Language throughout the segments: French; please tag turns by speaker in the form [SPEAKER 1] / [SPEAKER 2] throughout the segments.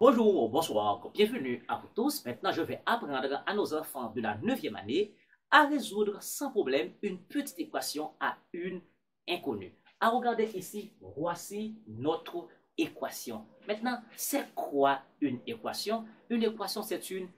[SPEAKER 1] Bonjour, bonsoir, bienvenue à vous tous. Maintenant, je vais apprendre à nos enfants de la 9e année à résoudre sans problème une petite équation à une inconnue. À regarder ici, voici notre équation. Maintenant, c'est quoi une équation? Une équation, c'est une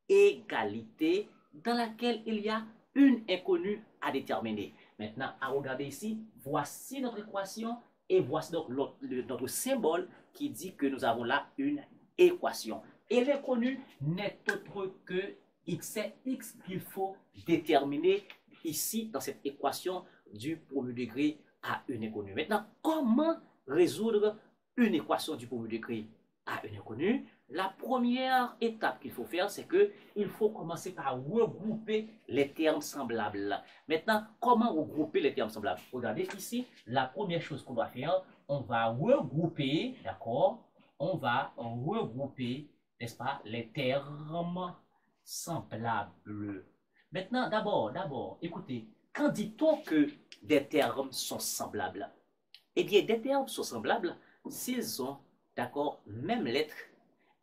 [SPEAKER 1] égalité dans laquelle il y a une inconnue à déterminer. Maintenant, à regarder ici, voici notre équation et voici donc notre symbole qui dit que nous avons là une équation. Et l'inconnu n'est autre que x. C'est x qu'il faut déterminer ici dans cette équation du premier degré à une inconnue. Maintenant, comment résoudre une équation du premier degré à une inconnue? La première étape qu'il faut faire, c'est qu'il faut commencer par regrouper les termes semblables. Maintenant, comment regrouper les termes semblables? Regardez ici, la première chose qu'on va faire, on va regrouper, d'accord? On va regrouper, n'est-ce pas, les termes semblables. Maintenant, d'abord, écoutez, quand dit-on que des termes sont semblables? Eh bien, des termes sont semblables s'ils ont, d'accord, même lettre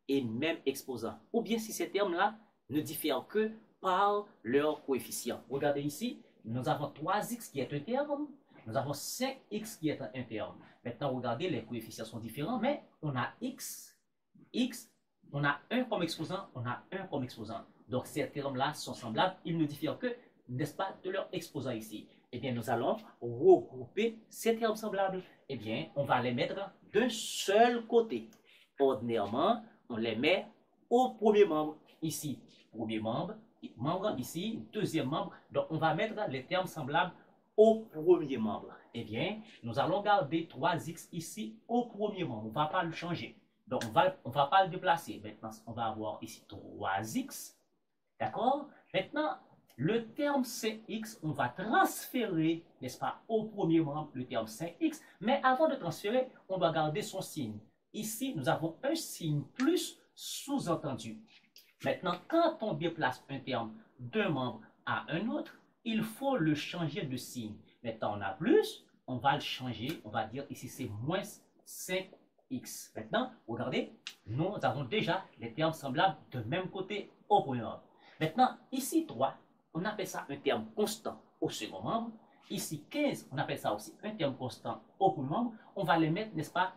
[SPEAKER 1] et même exposant. Ou bien si ces termes-là ne diffèrent que par leur coefficient. Regardez ici, nous avons 3x qui est un terme, nous avons 5x qui est un terme. Maintenant, regardez, les coefficients sont différents, mais on a x, on a 1 comme exposant, on a 1 comme exposant. Donc, ces termes-là sont semblables, ils ne diffèrent que, n'est-ce pas, de leur exposant ici. Eh bien, nous allons regrouper ces termes semblables. Eh bien, on va les mettre d'un seul côté. Ordinairement, on les met au premier membre. Ici, premier membre, ici, deuxième membre. Donc, on va mettre les termes semblables au premier membre. Eh bien, nous allons garder 3x ici au premier membre. On ne va pas le changer. Donc, on va pas le déplacer. Maintenant, on va avoir ici 3x. D'accord? Maintenant, le terme 5x, on va transférer, n'est-ce pas, au premier membre, le terme 5x. Mais avant de transférer, on va garder son signe. Ici, nous avons un signe plus sous-entendu. Maintenant, quand on déplace un terme d'un membre à un autre, il faut le changer de signe. Maintenant, on a plus, on va le changer, on va dire ici c'est moins 5x. Maintenant, regardez, nous avons déjà les termes semblables de même côté au premier membre. Maintenant, ici 3, on appelle ça un terme constant au second membre. Ici 15, on appelle ça aussi un terme constant au premier membre. On va les mettre, n'est-ce pas,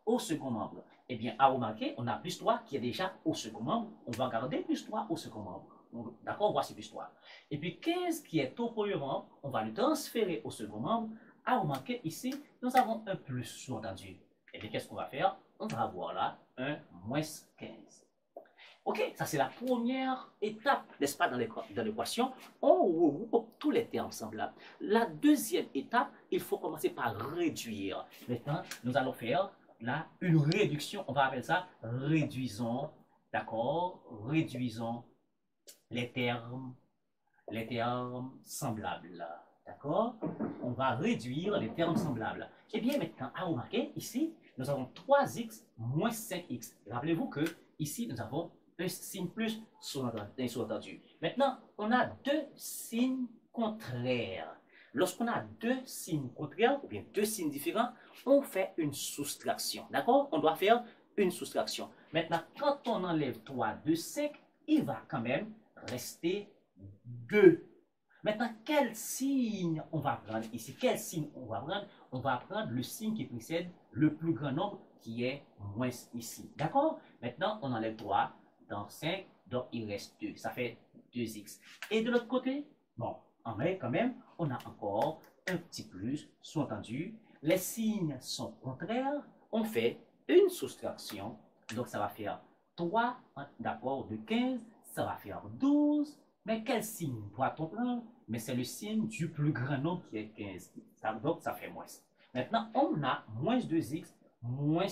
[SPEAKER 1] au second membre. Eh bien, à remarquer, on a plus 3 qui est déjà au second membre. On va garder plus 3 au second membre. D'accord, voici plus 3. Et puis 15 qui est au premier membre, on va le transférer au second membre. À remarquer ici, nous avons un plus sous-entendu. Et bien, qu'est-ce qu'on va faire? On va avoir là un moins 15. Ok, ça c'est la première étape, n'est-ce pas, dans l'équation. On regroupe tous les termes semblables. La deuxième étape, il faut commencer par réduire. Maintenant, nous allons faire là une réduction. On va appeler ça réduisons, d'accord, réduisons les termes semblables. D'accord? On va réduire les termes semblables. Et bien maintenant, à remarquer, ici, nous avons 3x moins 5x. Rappelez-vous que ici, nous avons un signe plus sous-entendu. Maintenant, on a deux signes contraires. Lorsqu'on a deux signes contraires, ou bien deux signes différents, on fait une soustraction. D'accord? On doit faire une soustraction. Maintenant, quand on enlève 3 de 5, il va quand même rester 2. Maintenant, quel signe on va prendre ici? Quel signe on va prendre? On va prendre le signe qui précède le plus grand nombre qui est moins ici. D'accord? Maintenant, on enlève 3 dans 5, donc il reste 2. Ça fait 2x. Et de l'autre côté, bon, en vrai, quand même, on a encore un petit plus, sous-entendu. Les signes sont contraires. On fait une soustraction. Donc, ça va faire 3, d'accord, de 15. Ça va faire 12. Mais quel signe doit-on prendre? Mais c'est le signe du plus grand nombre qui est 15. Donc, ça fait moins. Maintenant, on a moins 2x, moins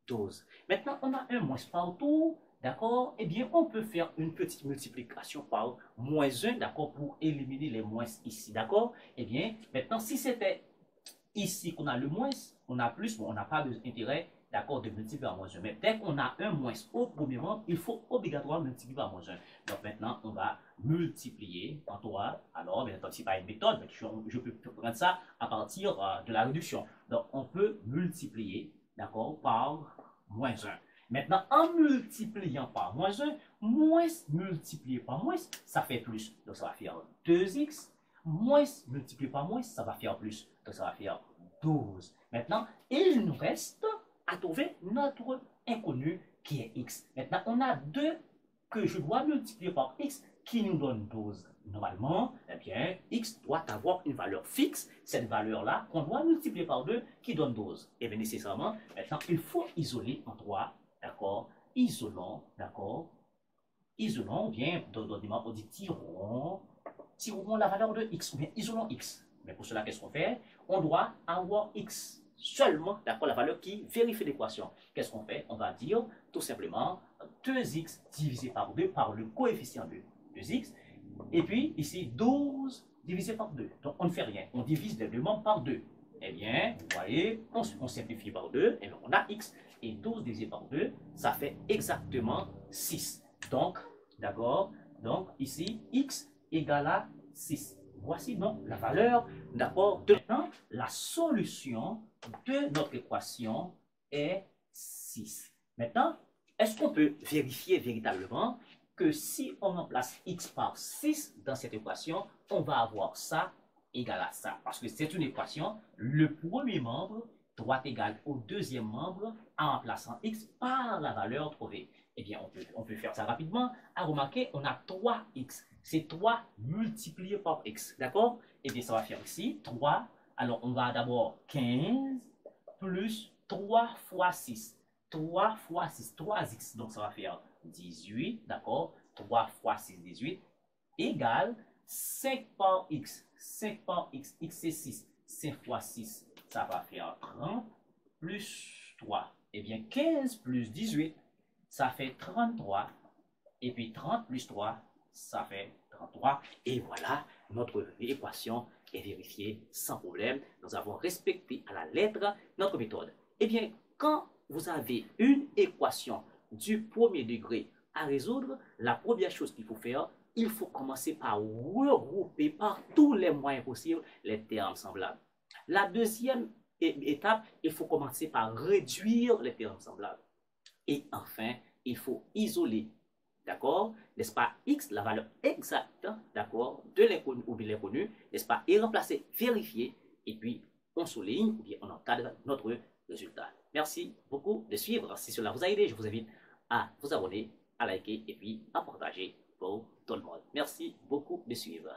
[SPEAKER 1] 12. Maintenant, on a un moins partout. D'accord? Eh bien, on peut faire une petite multiplication par moins 1, d'accord, pour éliminer les moins ici. D'accord? Eh bien, maintenant, si c'était ici qu'on a le moins, on a plus, bon, on n'a pas d'intérêt, d'accord, de multiplier par moins 1. Mais dès qu'on a un moins au premier rang, il faut obligatoirement multiplier par moins 1. Donc maintenant, on va multiplier par 3. Alors, bien entendu, ce n'est pas une méthode, mais je peux prendre ça à partir de la réduction. Donc, on peut multiplier, d'accord, par moins 1. Maintenant, en multipliant par moins 1, moins multiplié par moins, ça fait plus. Donc, ça va faire 2x. Moins multiplié par moins, ça va faire plus. Donc, ça va faire 12. Maintenant, il nous reste à trouver notre inconnu qui est x. Maintenant, on a 2 que je dois multiplier par x qui nous donne 12. Normalement, eh bien, x doit avoir une valeur fixe, cette valeur-là qu'on doit multiplier par 2 qui donne 12. Et bien nécessairement, maintenant, il faut isoler en 3, d'accord? Isolons, d'accord? Isolons, ou bien, on dit tirons la valeur de x, ou bien isolons x. Mais pour cela, qu'est-ce qu'on fait? On doit avoir x seulement, d'accord, la valeur qui vérifie l'équation. Qu'est-ce qu'on fait? On va dire tout simplement 2x divisé par 2 par le coefficient de 2x. Et puis ici 12 divisé par 2. Donc on ne fait rien. On divise les deux membres par 2. Eh bien, vous voyez, on simplifie par 2. Et bien on a x. Et 12 divisé par 2, ça fait exactement 6. Donc, d'accord, donc ici, x égale à 6. Voici donc la valeur, d'accord, de maintenant, la solution de notre équation est 6. Maintenant, est-ce qu'on peut vérifier véritablement que si on remplace x par 6 dans cette équation, on va avoir ça égal à ça? Parce que c'est une équation, le premier membre doit être égal au deuxième membre en remplaçant x par la valeur trouvée. Eh bien, on peut faire ça rapidement. À remarquer, on a 3x. C'est 3 multiplié par x. D'accord? Eh bien, ça va faire ici 3. Alors, on va d'abord 15 plus 3 fois 6. 3 fois 6, 3x. Donc, ça va faire 18. D'accord? 3 fois 6, 18. Égale 5 par x. 5 par x. X, c'est 6. 5 fois 6, ça va faire 30 plus 3. Eh bien, 15 plus 18, ça fait 33. Et puis 30 plus 3, ça fait 33. Et voilà, notre équation est vérifiée sans problème. Nous avons respecté à la lettre notre méthode. Eh bien, quand vous avez une équation du premier degré à résoudre, la première chose qu'il faut faire, il faut commencer par regrouper par tous les moyens possibles les termes semblables. La deuxième étape, il faut commencer par réduire les termes semblables. Et enfin, il faut isoler, d'accord, n'est-ce pas, x, la valeur exacte, d'accord, de l'inconnu ou de l'inconnu, n'est-ce pas, et remplacer, vérifier, et puis on souligne ou bien on encadre notre résultat. Merci beaucoup de suivre. Si cela vous a aidé, je vous invite à vous abonner, à liker et puis à partager pour tout le monde. Merci beaucoup de suivre.